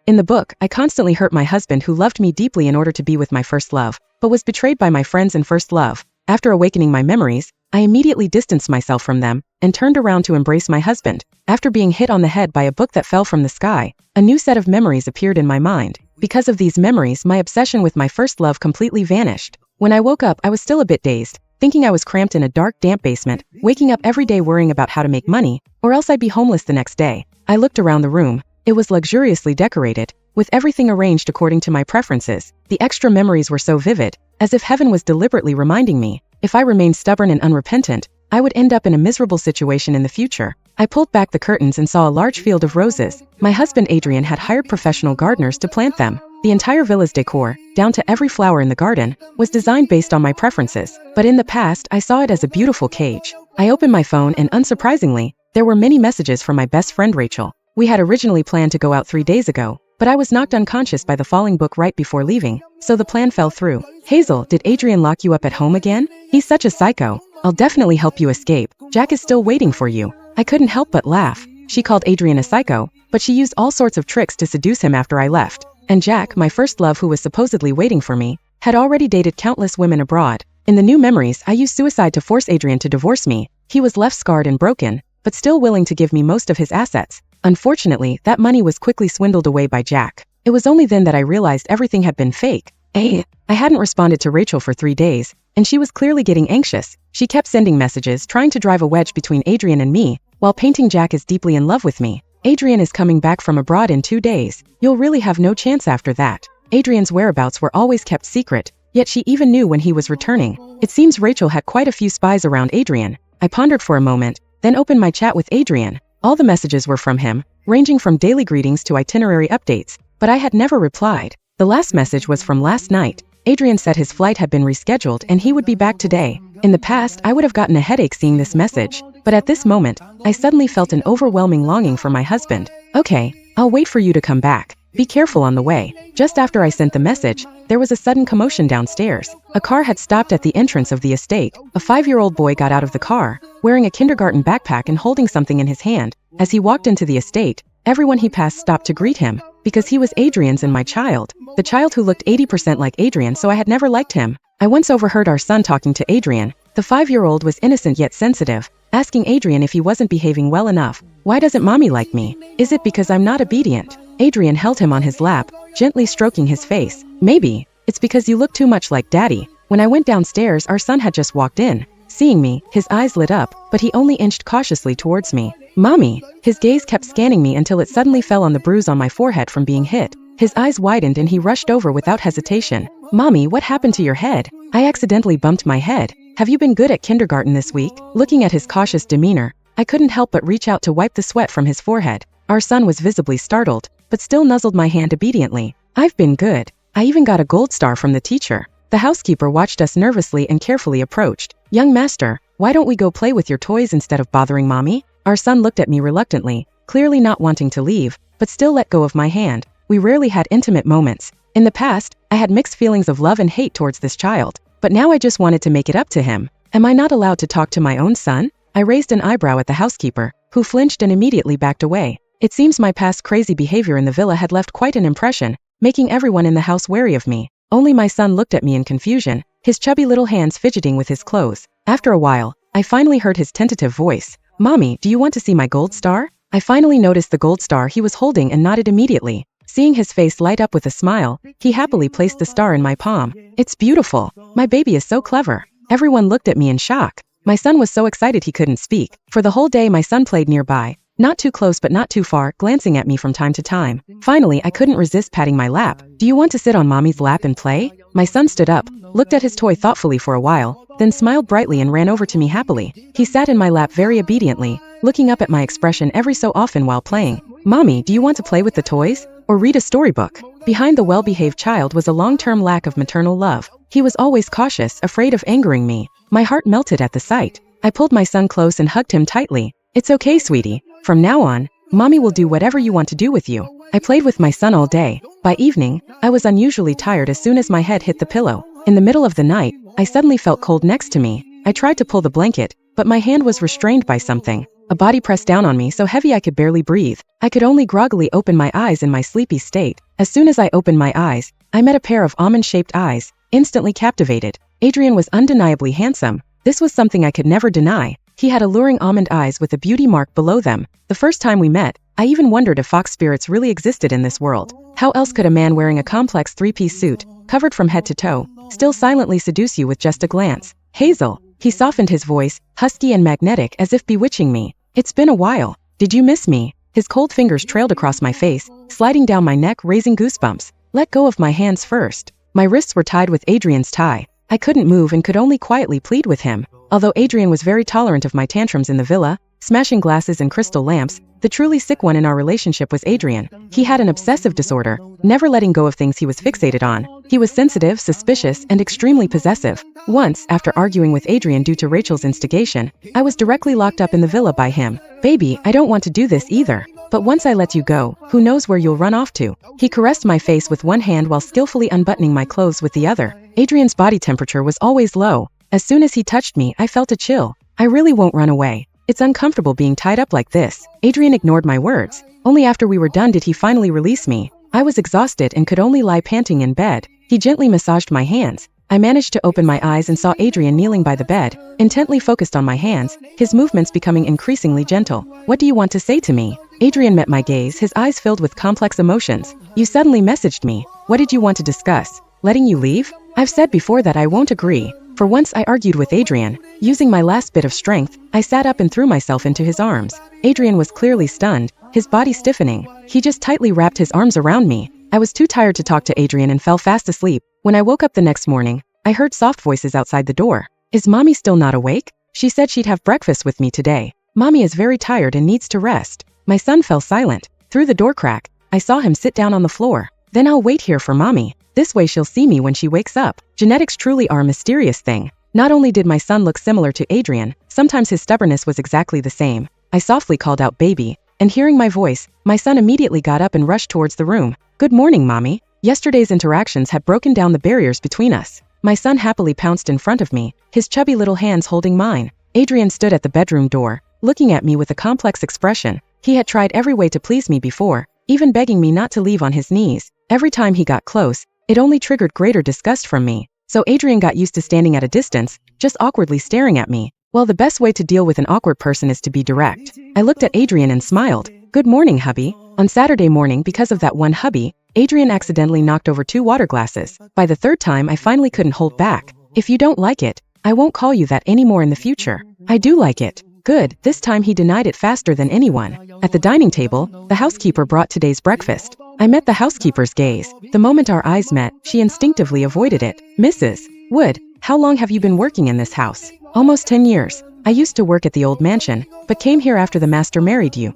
In the book, I constantly hurt my husband who loved me deeply in order to be with my first love, but was betrayed by my friends and first love. After awakening my memories, I immediately distanced myself from them and turned around to embrace my husband. After being hit on the head by a book that fell from the sky, a new set of memories appeared in my mind. Because of these memories, my obsession with my first love completely vanished. When I woke up, I was still a bit dazed, thinking I was cramped in a dark, damp basement, waking up every day worrying about how to make money, or else I'd be homeless the next day. I looked around the room. It was luxuriously decorated, with everything arranged according to my preferences. The extra memories were so vivid, as if heaven was deliberately reminding me, if I remained stubborn and unrepentant, I would end up in a miserable situation in the future. I pulled back the curtains and saw a large field of roses. My husband Adrian had hired professional gardeners to plant them. The entire villa's decor, down to every flower in the garden, was designed based on my preferences. But in the past, I saw it as a beautiful cage. I opened my phone and unsurprisingly, there were many messages from my best friend Rachel. We had originally planned to go out 3 days ago, but I was knocked unconscious by the falling book right before leaving, so the plan fell through. Hazel, did Adrian lock you up at home again? He's such a psycho. I'll definitely help you escape. Jack is still waiting for you. I couldn't help but laugh. She called Adrian a psycho, but she used all sorts of tricks to seduce him after I left. And Jack, my first love who was supposedly waiting for me, had already dated countless women abroad. In the new memories, I used suicide to force Adrian to divorce me. He was left scarred and broken, but still willing to give me most of his assets. Unfortunately, that money was quickly swindled away by Jack. It was only then that I realized everything had been fake. I hadn't responded to Rachel for 3 days, and she was clearly getting anxious. She kept sending messages trying to drive a wedge between Adrian and me, while painting Jack as deeply in love with me. Adrian is coming back from abroad in 2 days. You'll really have no chance after that. Adrian's whereabouts were always kept secret, yet she even knew when he was returning. It seems Rachel had quite a few spies around Adrian. I pondered for a moment, then opened my chat with Adrian. All the messages were from him, ranging from daily greetings to itinerary updates, but I had never replied. The last message was from last night. Adrian said his flight had been rescheduled and he would be back today. In the past, I would have gotten a headache seeing this message, but at this moment, I suddenly felt an overwhelming longing for my husband. Okay, I'll wait for you to come back. Be careful on the way. Just after I sent the message, there was a sudden commotion downstairs. A car had stopped at the entrance of the estate. A 5-year-old boy got out of the car, wearing a kindergarten backpack and holding something in his hand. As he walked into the estate, everyone he passed stopped to greet him, because he was Adrian's and my child. The child who looked 80% like Adrian, so I had never liked him. I once overheard our son talking to Adrian. The 5-year-old was innocent yet sensitive, asking Adrian if he wasn't behaving well enough. Why doesn't mommy like me? Is it because I'm not obedient? Adrian held him on his lap, gently stroking his face. Maybe. It's because you look too much like daddy. When I went downstairs, our son had just walked in. Seeing me, his eyes lit up, but he only inched cautiously towards me. Mommy! His gaze kept scanning me until it suddenly fell on the bruise on my forehead from being hit. His eyes widened and he rushed over without hesitation. Mommy, what happened to your head? I accidentally bumped my head. Have you been good at kindergarten this week? Looking at his cautious demeanor, I couldn't help but reach out to wipe the sweat from his forehead. Our son was visibly startled, but still nuzzled my hand obediently. I've been good. I even got a gold star from the teacher. The housekeeper watched us nervously and carefully approached. Young master, why don't we go play with your toys instead of bothering mommy? Our son looked at me reluctantly, clearly not wanting to leave, but still let go of my hand. We rarely had intimate moments. In the past, I had mixed feelings of love and hate towards this child, but now I just wanted to make it up to him. Am I not allowed to talk to my own son? I raised an eyebrow at the housekeeper, who flinched and immediately backed away. It seems my past crazy behavior in the villa had left quite an impression, making everyone in the house wary of me. Only my son looked at me in confusion, his chubby little hands fidgeting with his clothes. After a while, I finally heard his tentative voice. Mommy, do you want to see my gold star? I finally noticed the gold star he was holding and nodded immediately. Seeing his face light up with a smile, he happily placed the star in my palm. It's beautiful. My baby is so clever. Everyone looked at me in shock. My son was so excited he couldn't speak. For the whole day my son played nearby, not too close but not too far, glancing at me from time to time. Finally, I couldn't resist patting my lap. Do you want to sit on mommy's lap and play? My son stood up, looked at his toy thoughtfully for a while, then smiled brightly and ran over to me happily. He sat in my lap very obediently, looking up at my expression every so often while playing. Mommy, do you want to play with the toys? Or read a storybook? Behind the well-behaved child was a long-term lack of maternal love. He was always cautious, afraid of angering me. My heart melted at the sight. I pulled my son close and hugged him tightly. It's okay, sweetie. From now on, mommy will do whatever you want to do with you. I played with my son all day. By evening, I was unusually tired as soon as my head hit the pillow. In the middle of the night, I suddenly felt cold next to me. I tried to pull the blanket, but my hand was restrained by something. A body pressed down on me so heavy I could barely breathe. I could only groggily open my eyes in my sleepy state. As soon as I opened my eyes, I met a pair of almond-shaped eyes, instantly captivated. Adrian was undeniably handsome. This was something I could never deny. He had alluring almond eyes with a beauty mark below them. The first time we met, I even wondered if fox spirits really existed in this world. How else could a man wearing a complex three-piece suit, covered from head to toe, still silently seduce you with just a glance? Hazel. He softened his voice, husky and magnetic as if bewitching me. It's been a while. Did you miss me? His cold fingers trailed across my face, sliding down my neck, raising goosebumps. Let go of my hands first. My wrists were tied with Adrian's tie. I couldn't move and could only quietly plead with him. Although Adrian was very tolerant of my tantrums in the villa, smashing glasses and crystal lamps, the truly sick one in our relationship was Adrian. He had an obsessive disorder, never letting go of things he was fixated on. He was sensitive, suspicious, and extremely possessive. Once, after arguing with Adrian due to Rachel's instigation, I was directly locked up in the villa by him. Baby, I don't want to do this either. But once I let you go, who knows where you'll run off to? He caressed my face with one hand while skillfully unbuttoning my clothes with the other. Adrian's body temperature was always low. As soon as he touched me, I felt a chill. I really won't run away. It's uncomfortable being tied up like this. Adrian ignored my words. Only after we were done did he finally release me. I was exhausted and could only lie panting in bed. He gently massaged my hands. I managed to open my eyes and saw Adrian kneeling by the bed, intently focused on my hands, his movements becoming increasingly gentle. What do you want to say to me? Adrian met my gaze, his eyes filled with complex emotions. You suddenly messaged me. What did you want to discuss? Letting you leave? I've said before that I won't agree. For once I argued with Adrian. Using my last bit of strength, I sat up and threw myself into his arms. Adrian was clearly stunned, his body stiffening. He just tightly wrapped his arms around me. I was too tired to talk to Adrian and fell fast asleep. When I woke up the next morning, I heard soft voices outside the door. Is Mommy still not awake? She said she'd have breakfast with me today. Mommy is very tired and needs to rest. My son fell silent. Through the door crack, I saw him sit down on the floor. Then I'll wait here for Mommy. This way she'll see me when she wakes up. Genetics truly are a mysterious thing. Not only did my son look similar to Adrian, sometimes his stubbornness was exactly the same. I softly called out baby, and hearing my voice, my son immediately got up and rushed towards the room. Good morning, Mommy. Yesterday's interactions had broken down the barriers between us. My son happily pounced in front of me, his chubby little hands holding mine. Adrian stood at the bedroom door, looking at me with a complex expression. He had tried every way to please me before, even begging me not to leave on his knees. Every time he got close, it only triggered greater disgust from me. So Adrian got used to standing at a distance, just awkwardly staring at me. Well, the best way to deal with an awkward person is to be direct. I looked at Adrian and smiled. Good morning, hubby. On Saturday morning, because of that one hubby, Adrian accidentally knocked over 2 water glasses. By the 3rd time, I finally couldn't hold back. If you don't like it, I won't call you that anymore in the future. I do like it. Good. This time he denied it faster than anyone. At the dining table, the housekeeper brought today's breakfast. I met the housekeeper's gaze. The moment our eyes met, she instinctively avoided it. Mrs. Wood, how long have you been working in this house? Almost 10 years. I used to work at the old mansion, but came here after the master married you.